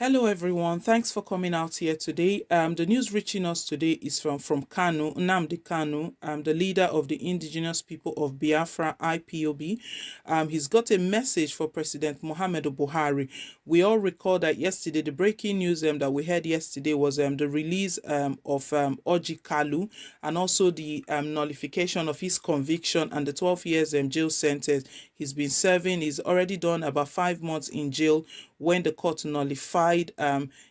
Hello everyone, thanks for coming out here today. The news reaching us today is from Kanu, Nnamdi Kanu, the leader of the indigenous people of Biafra, Ipob. He's got a message for President Muhammadu Buhari. We all recall that yesterday, the breaking news that we heard yesterday was the release of Orji Kalu, and also the nullification of his conviction and the 12 years jail sentence he's been serving. He's already done about 5 months in jail when the court nullified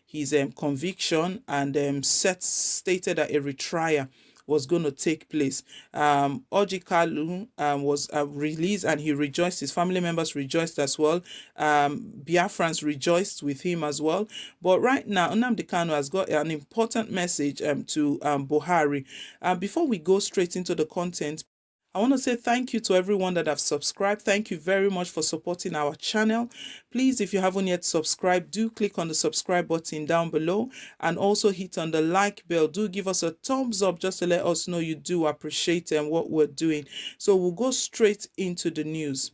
his conviction and stated that a retrial was going to take place. Orji Kalu was released, and he rejoiced. His family members rejoiced as well. Biafrans rejoiced with him as well. But right now, Nnamdi Kanu has got an important message to Buhari. Before we go straight into the content, I want to say thank you to everyone that have subscribed. Thank you very much for supporting our channel. Please, if you haven't yet subscribed, do click on the subscribe button down below and also hit on the like bell. Do give us a thumbs up just to let us know you do appreciate what we're doing. So we'll go straight into the news.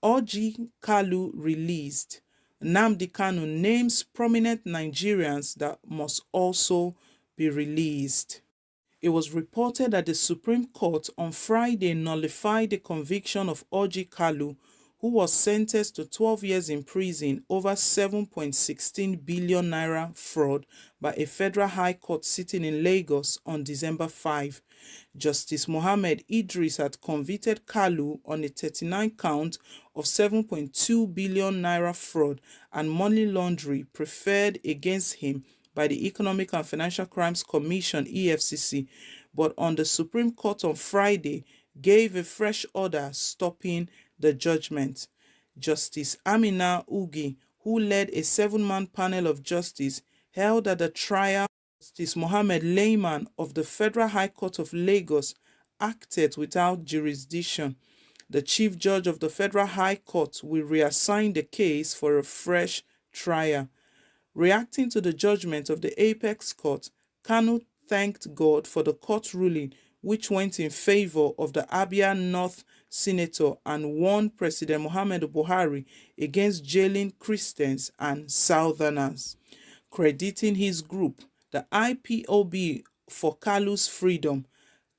Orji Kalu released. Nnamdi Kanu names prominent Nigerians that must also be released. It was reported that the Supreme Court on Friday nullified the conviction of Orji Kalu, who was sentenced to 12 years in prison over 7.16 billion naira fraud by a federal high court sitting in Lagos on December 5. Justice Mohammed Idris had convicted Kalu on a 39 count of 7.2 billion naira fraud and money laundering preferred against him by the Economic and Financial Crimes Commission (EFCC), but on the Supreme Court on Friday gave a fresh order stopping the judgment. Justice Amina Ugi, who led a 7-man panel of justice, held that the trial Justice Mohammed Layman of the Federal High Court of Lagos acted without jurisdiction. The Chief Judge of the Federal High Court will reassign the case for a fresh trial. Reacting to the judgment of the Apex Court, Kanu thanked God for the court ruling, which went in favor of the Abia North senator and warned President Muhammadu Buhari against jailing Christians and Southerners. Crediting his group, the IPOB, for Kalu's freedom,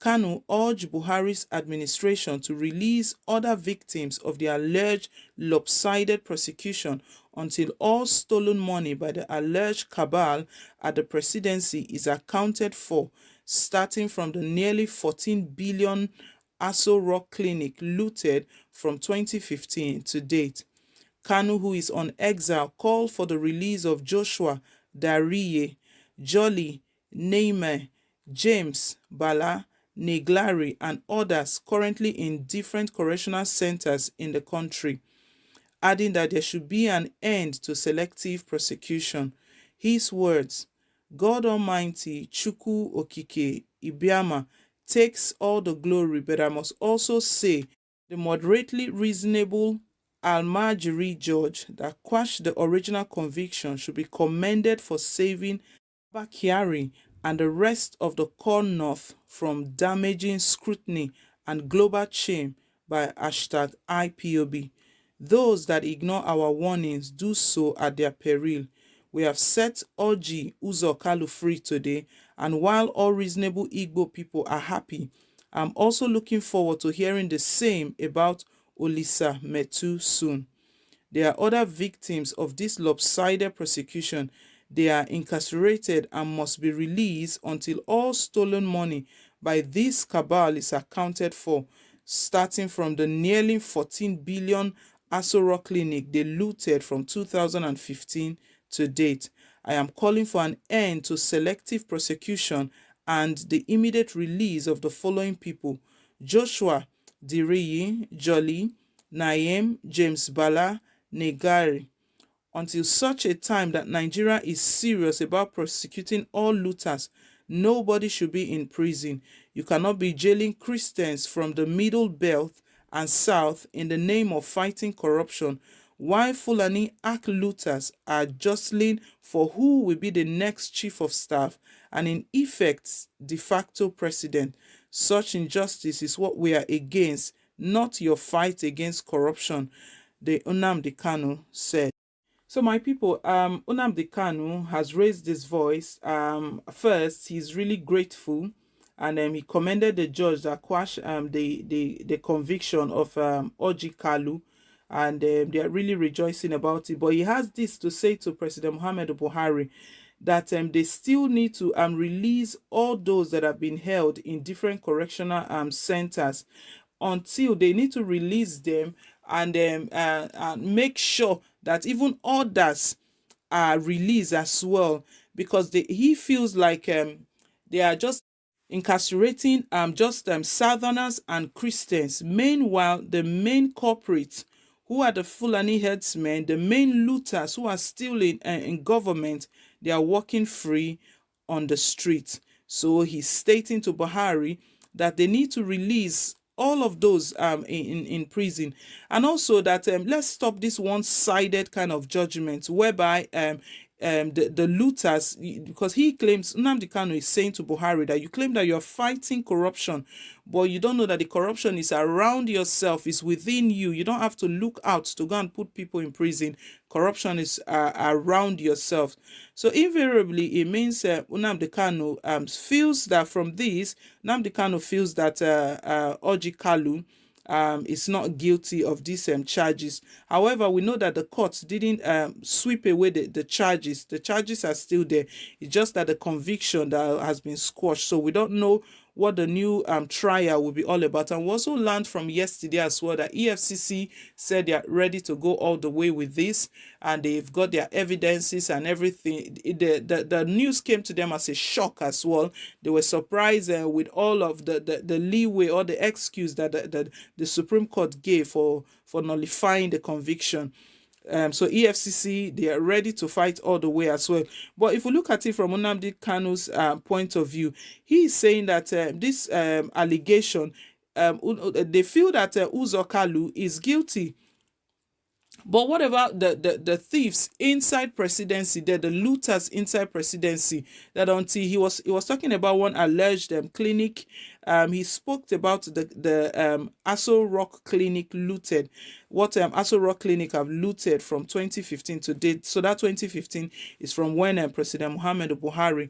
Kanu urged Buhari's administration to release other victims of the alleged lopsided prosecution until all stolen money by the alleged cabal at the presidency is accounted for, starting from the nearly 14 billion Aso Rock Clinic looted from 2015 to date. Kanu, who is on exile, called for the release of Joshua, Dariye, Jolly, Neymar, James, Bala, Neglari, and others currently in different correctional centers in the country, adding that there should be an end to selective prosecution. His words, God Almighty, Chukwu Okike, Ibiama, takes all the glory, but I must also say the moderately reasonable Almajiri judge that quashed the original conviction should be commended for saving Bakari and the rest of the core North from damaging scrutiny and global shame by #IPOB. Those that ignore our warnings do so at their peril. We have set Orji Kalu free today, and while all reasonable Igbo people are happy, I'm also looking forward to hearing the same about Olisa Metu soon. There are other victims of this lopsided prosecution. They are incarcerated and must be released until all stolen money by this cabal is accounted for, starting from the nearly 14 billion Aso Rock Clinic they looted from 2015 to date. I am calling for an end to selective prosecution and the immediate release of the following people: Joshua, Diriyi, Jolly, Naim, James Bala, Negari. Until such a time that Nigeria is serious about prosecuting all looters, nobody should be in prison. You cannot be jailing Christians from the Middle Belt and South in the name of fighting corruption, while Fulani arch looters are jostling for who will be the next chief of staff and in effect de facto president. Such injustice is what we are against, not your fight against corruption, the Nnamdi Kanu said. So my people, Nnamdi Kanu has raised his voice. First, he's really grateful, and he commended the judge that quashed the conviction of Orji Kalu, and they are really rejoicing about it. But he has this to say to President Muhammadu Buhari, that they still need to release all those that have been held in different correctional centers, until they need to release them, and make sure that even others are released as well, because he feels like they are just incarcerating just Southerners and Christians. Meanwhile, the main culprits, who are the Fulani herdsmen, the main looters who are still in government, they are walking free on the street. So he's stating to Buhari that they need to release all of those in prison, and also that let's stop this one-sided kind of judgment whereby the looters, because he claims, Nnamdi Kanu is saying to Buhari that you claim that you're fighting corruption, but you don't know that the corruption is around yourself, is within you. You don't have to look out to go and put people in prison. Corruption is around yourself. So invariably, it means Nnamdi Kanu feels that from this, Nnamdi Kanu feels that Orji Kalu is not guilty of these charges. However, we know that the courts didn't sweep away the charges. The charges are still there. It's just that the conviction that has been squashed. So we don't know what the new trial will be all about. And we also learned from yesterday as well that EFCC said they are ready to go all the way with this, and they've got their evidences and everything. The news came to them as a shock as well. They were surprised with all of the leeway or the excuse that the Supreme Court gave for nullifying the conviction. So EFCC, they are ready to fight all the way as well. But if we look at it from Nnamdi Kanu's point of view, he is saying that this allegation, they feel that Uzo Kalu is guilty. But what about the thieves inside Presidency, the looters inside Presidency? That until he was talking about one alleged clinic, he spoke about the Aso Rock Clinic looted. What Aso Rock Clinic have looted from 2015 to date. So that 2015 is from when President Muhammadu Buhari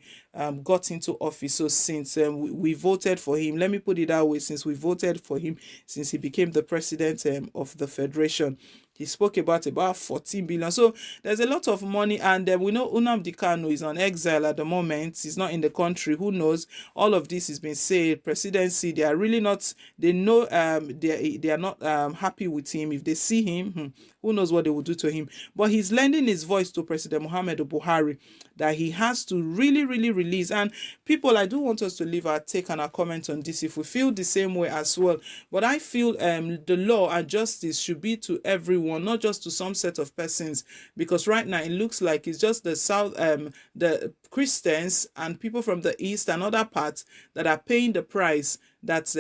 got into office. So since we voted for him, let me put it that way, since we voted for him, since he became the president of the Federation, he spoke about 14 billion. So there's a lot of money, and we know Nnamdi Kanu is on exile at the moment. He's not in the country. Who knows? All of this has been said. Presidency, they are really not. They know they are not happy with him. If they see him, who knows what they will do to him? But he's lending his voice to President Muhammadu Buhari that he has to really release. And people, I do want us to leave our take and our comment on this if we feel the same way as well. But I feel the law and justice should be to everyone, not just to some set of persons, because right now it looks like it's just the the Christians and people from the east and other parts that are paying the price. That's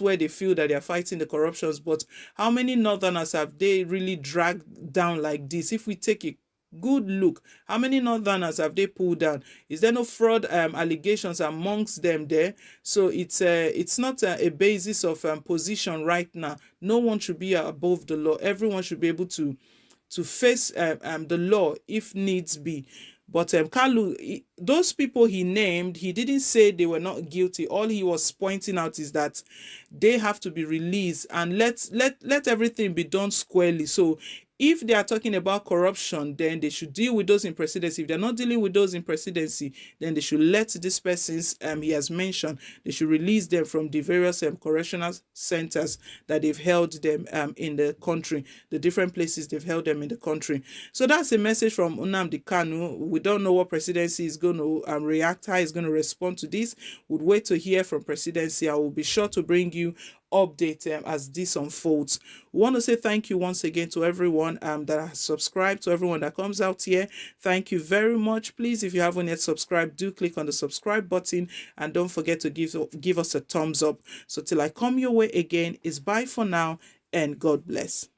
where they feel that they're fighting the corruptions. But how many northerners have they really dragged down like this? If we take a good look, how many northerners have they pulled down? Is there no fraud allegations amongst them there? So it's not a basis of position right now. No one should be above the law. Everyone should be able to face the law if needs be. But Kalu, those people he named, he didn't say they were not guilty. All he was pointing out is that they have to be released, and let everything be done squarely. So if they are talking about corruption, then they should deal with those in Presidency. If they're not dealing with those in Presidency, then they should let these persons he has mentioned, they should release them from the various correctional centers that they've held them in the country, the different places they've held them in the country. So that's a message from Nnamdi Kanu. We don't know what Presidency is going to react, how he's going to respond to this. We'll wait to hear from Presidency. I will be sure to bring you update as this unfolds. We want to say thank you once again to everyone that has subscribed, to everyone that comes out here. Thank you very much. Please, if you haven't yet subscribed, do click on the subscribe button, and don't forget to give us a thumbs up. So till I come your way again, it's bye for now, and God bless.